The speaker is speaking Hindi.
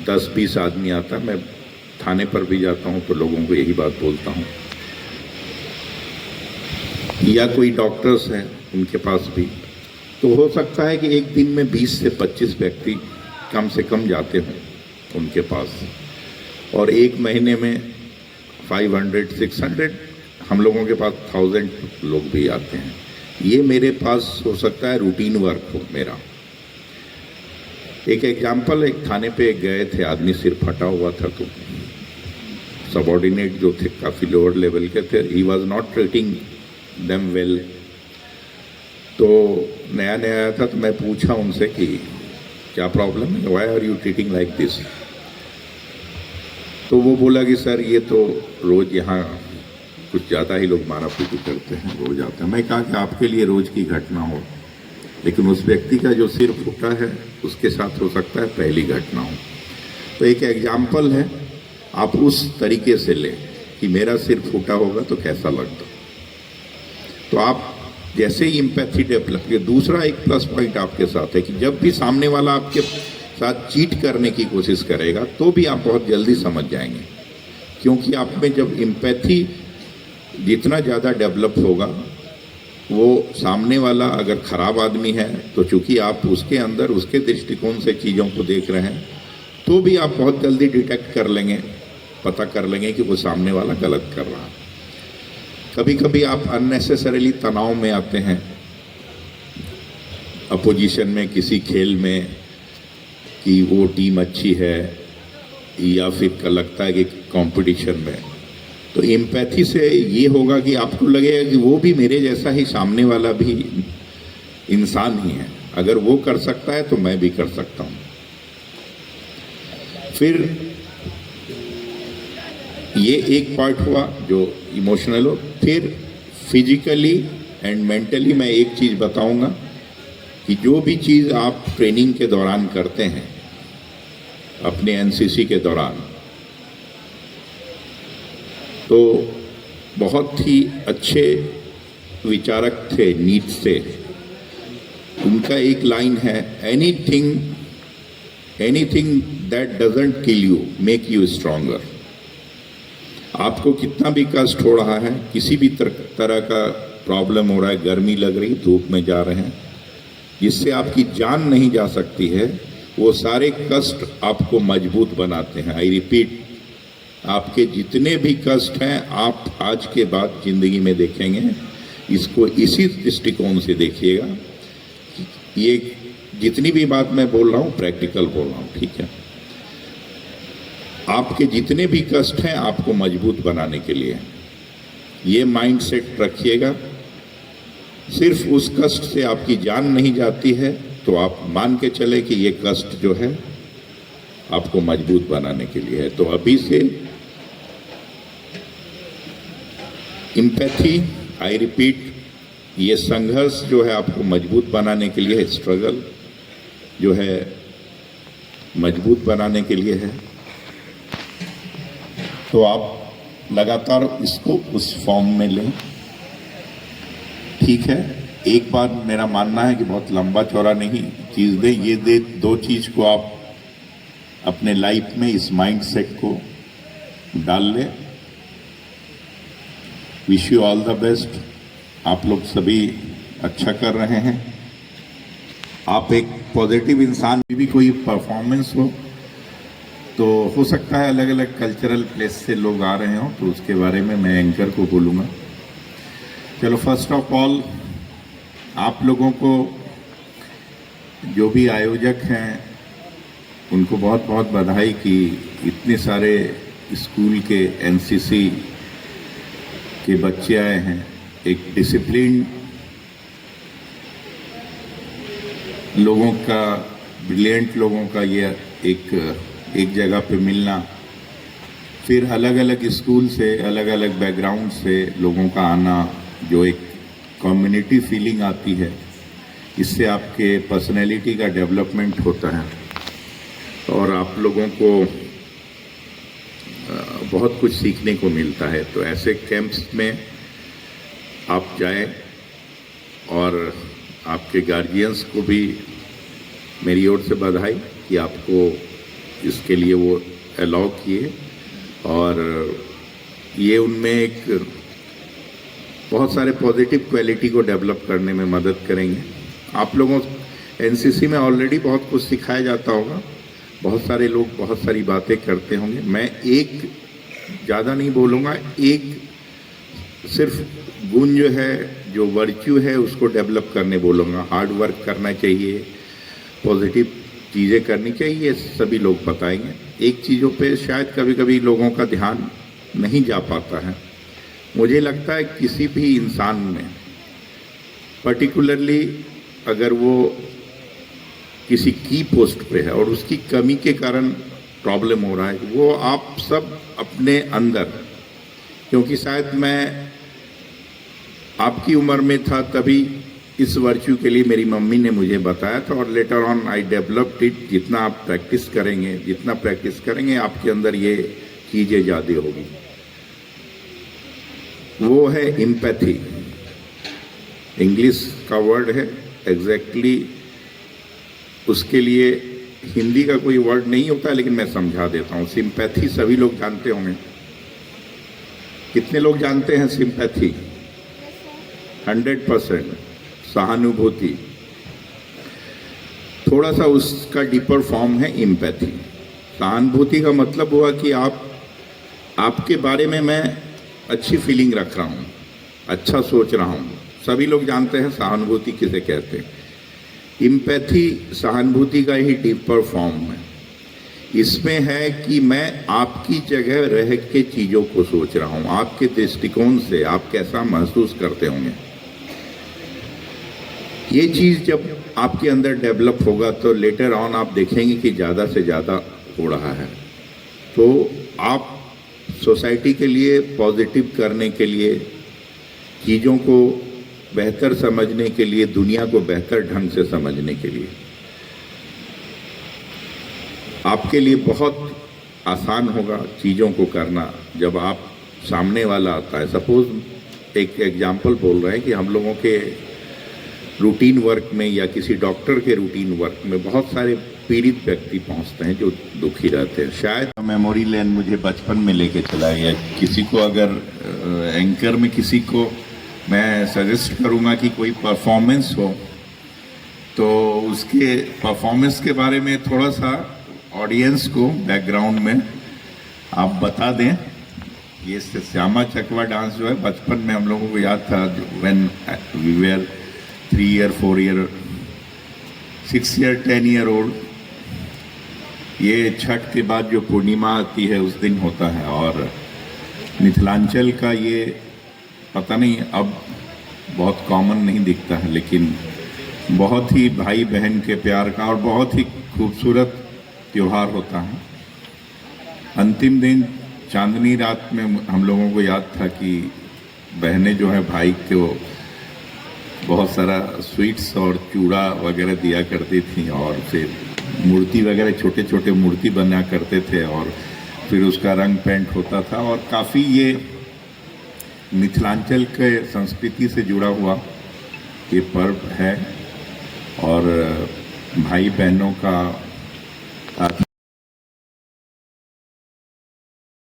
10-20 आदमी आता है, मैं थाने पर भी जाता हूँ तो लोगों को यही बात बोलता हूँ, या कोई डॉक्टर्स हैं उनके पास भी, तो हो सकता है कि एक दिन में 20 से 25 व्यक्ति कम से कम जाते हों उनके पास, और एक महीने में 500-600, हम लोगों के पास 1000 लोग भी आते हैं। ये मेरे पास हो सकता है रूटीन वर्क हो मेरा। एक एग्जाम्पल, एक थाने पे गए थे, आदमी सिर फटा हुआ था, तो सबॉर्डिनेट जो थे काफ़ी लोअर लेवल के थे, he was not treating them well. तो नया नया आया था, तो मैं पूछा उनसे कि क्या प्रॉब्लम है, why are you treating like this. तो वो बोला कि सर ये तो रोज़ यहाँ कुछ ज़्यादा ही लोग मारा पीटी करते हैं, रोज आते हैं। मैं कहा कि आपके लिए रोज़ की घटना हो, लेकिन उस व्यक्ति का जो सिर फूटा है उसके साथ हो सकता है पहली घटना हो। तो एक एग्जाम्पल है, आप उस तरीके से लें कि मेरा सिर फूटा होगा तो कैसा लगता। तो आप जैसे ही एम्पैथी डेवलप किए, दूसरा एक प्लस पॉइंट आपके साथ है कि जब भी सामने वाला आपके साथ चीट करने की कोशिश करेगा तो भी आप बहुत जल्दी समझ जाएंगे, क्योंकि आप में जब एम्पैथी जितना ज़्यादा डेवलप होगा, वो सामने वाला अगर ख़राब आदमी है तो चूँकि आप उसके अंदर उसके दृष्टिकोण से चीज़ों को देख रहे हैं, तो भी आप बहुत जल्दी डिटेक्ट कर लेंगे, पता कर लेंगे कि वो सामने वाला गलत कर रहा है। कभी कभी आप अननेसेसरीली तनाव में आते हैं, अपोजिशन में किसी खेल में, कि वो टीम अच्छी है, या फिर लगता है कि कंपटीशन में, तो एम्पैथी से ये होगा कि आपको लगेगा कि वो भी मेरे जैसा ही, सामने वाला भी इंसान ही है, अगर वो कर सकता है तो मैं भी कर सकता हूँ। फिर ये एक पार्ट हुआ जो इमोशनल हो। फिर फिजिकली एंड मेंटली मैं एक चीज़ बताऊंगा कि जो भी चीज़ आप ट्रेनिंग के दौरान करते हैं, अपने एनसीसी के दौरान, तो बहुत ही अच्छे विचारक थे, नीट्स थे, उनका एक लाइन है, anything that doesn't kill you make you stronger. आपको कितना भी कष्ट हो रहा है, किसी भी तरह का प्रॉब्लम हो रहा है, गर्मी लग रही, धूप में जा रहे हैं, जिससे आपकी जान नहीं जा सकती है, वो सारे कष्ट आपको मजबूत बनाते हैं। आई रिपीट, आपके जितने भी कष्ट हैं, आप आज के बाद जिंदगी में देखेंगे, इसको इसी दृष्टिकोण से देखिएगा। ये जितनी भी बात मैं बोल रहा हूँ प्रैक्टिकल बोल रहा हूँ, ठीक है। आपके जितने भी कष्ट हैं आपको मजबूत बनाने के लिए, ये माइंड सेट रखिएगा। सिर्फ उस कष्ट से आपकी जान नहीं जाती है, तो आप मान के चले कि ये कष्ट जो है आपको मजबूत बनाने के लिए है। तो अभी से एम्पैथी, आई रिपीट, ये संघर्ष जो है आपको मजबूत बनाने के लिए है, स्ट्रगल जो है मजबूत बनाने के लिए है। तो आप लगातार इसको उस फॉर्म में लें, ठीक है। एक बार मेरा मानना है कि बहुत लंबा चौड़ा नहीं चीज़ दे, ये दे, दो चीज़ को आप अपने लाइफ में इस माइंड सेट को डाल लें। Wish you all the best. आप लोग सभी अच्छा कर रहे हैं। आप एक पॉजिटिव इंसान, भी कोई परफॉर्मेंस हो हो सकता है अलग अलग कल्चरल प्लेस से लोग आ रहे हों, तो उसके बारे में मैं एंकर को बोलूँगा। चलो, फर्स्ट ऑफ ऑल आप लोगों को, जो भी आयोजक हैं, उनको बहुत बहुत बधाई कि इतने सारे स्कूल के एनसीसी के बच्चे आए हैं। एक डिसिप्लिन लोगों का, ब्रिलियंट लोगों का ये एक जगह पे मिलना, फिर अलग अलग स्कूल से, अलग अलग बैकग्राउंड से लोगों का आना, जो एक कम्युनिटी फीलिंग आती है, इससे आपके पर्सनैलिटी का डेवलपमेंट होता है और आप लोगों को बहुत कुछ सीखने को मिलता है। तो ऐसे कैंप्स में आप जाएं, और आपके गार्जियंस को भी मेरी ओर से बधाई कि आपको इसके लिए वो अलाउ किए और ये उनमें एक बहुत सारे पॉजिटिव क्वालिटी को डेवलप करने में मदद करेंगे। आप लोगों एनसीसी में ऑलरेडी बहुत कुछ सिखाया जाता होगा, बहुत सारे लोग बहुत सारी बातें करते होंगे। मैं एक ज़्यादा नहीं बोलूँगा, एक सिर्फ गुण जो है, जो वर्च्यू है उसको डेवलप करने बोलूँगा। हार्ड वर्क करना चाहिए, पॉजिटिव चीज़ें करनी चाहिए, सभी लोग बताएंगे। एक चीज़ों पे शायद कभी कभी लोगों का ध्यान नहीं जा पाता है। मुझे लगता है किसी भी इंसान में, पर्टिकुलरली अगर वो किसी की पोस्ट पे है और उसकी कमी के कारण प्रॉब्लम हो रहा है, वो आप सब अपने अंदर, क्योंकि शायद मैं आपकी उम्र में था तभी इस वर्च्यू के लिए मेरी मम्मी ने मुझे बताया था और later on I developed it. जितना आप प्रैक्टिस करेंगे आपके अंदर ये चीज़ें ज़्यादा होगी। वो है एम्पैथी, इंग्लिश का वर्ड है एग्जैक्टली, उसके लिए हिंदी का कोई वर्ड नहीं होता, लेकिन मैं समझा देता हूँ। सिंपैथी सभी लोग जानते होंगे। कितने लोग जानते हैं सिंपैथी? 100%। सहानुभूति थोड़ा सा उसका डीपर फॉर्म है एम्पैथी। सहानुभूति का मतलब हुआ कि आपके बारे में मैं अच्छी फीलिंग रख रहा हूँ, अच्छा सोच रहा हूँ। सभी लोग जानते हैं सहानुभूति किसे कहते हैं। एम्पैथी सहानुभूति का ही डीपर फॉर्म है। इसमें है कि मैं आपकी जगह रह के चीज़ों को सोच रहा हूँ, आपके दृष्टिकोण से आप कैसा महसूस करते होंगे। ये चीज़ जब आपके अंदर डेवलप होगा तो लेटर ऑन आप देखेंगे कि ज़्यादा से ज़्यादा हो रहा है। तो आप सोसाइटी के लिए पॉजिटिव करने के लिए, चीज़ों को बेहतर समझने के लिए, दुनिया को बेहतर ढंग से समझने के लिए आपके लिए बहुत आसान होगा चीज़ों को करना जब आप सामने वाला आता है। सपोज एक एग्जांपल बोल रहे हैं कि हम लोगों के रूटीन वर्क में या किसी डॉक्टर के रूटीन वर्क में बहुत सारे पीड़ित व्यक्ति पहुंचते हैं जो दुखी रहते हैं। शायद मेमोरी लेन मुझे बचपन में लेके चला गया। किसी को अगर एंकर में किसी को मैं सजेस्ट करूंगा कि कोई परफॉर्मेंस हो तो उसके परफॉर्मेंस के बारे में थोड़ा सा ऑडियंस को बैकग्राउंड में आप बता दें। ये श्यामा चकवा डांस जो है बचपन में हम लोगों को याद था, when we were 3 year 4 year 6 year 10 year old. ये छठ के बाद जो पूर्णिमा आती है उस दिन होता है और मिथिलांचल का ये पता नहीं अब बहुत कॉमन नहीं दिखता है, लेकिन बहुत ही भाई बहन के प्यार का और बहुत ही खूबसूरत त्योहार होता है। अंतिम दिन चांदनी रात में हम लोगों को याद था कि बहनें जो है भाई को बहुत सारा स्वीट्स और चूड़ा वगैरह दिया करती थी और फिर मूर्ति वगैरह छोटे छोटे मूर्ति बना करते थे और फिर उसका रंग पेंट होता था। और काफ़ी ये मिथिलांचल के संस्कृति से जुड़ा हुआ ये पर्व है और भाई बहनों का साथ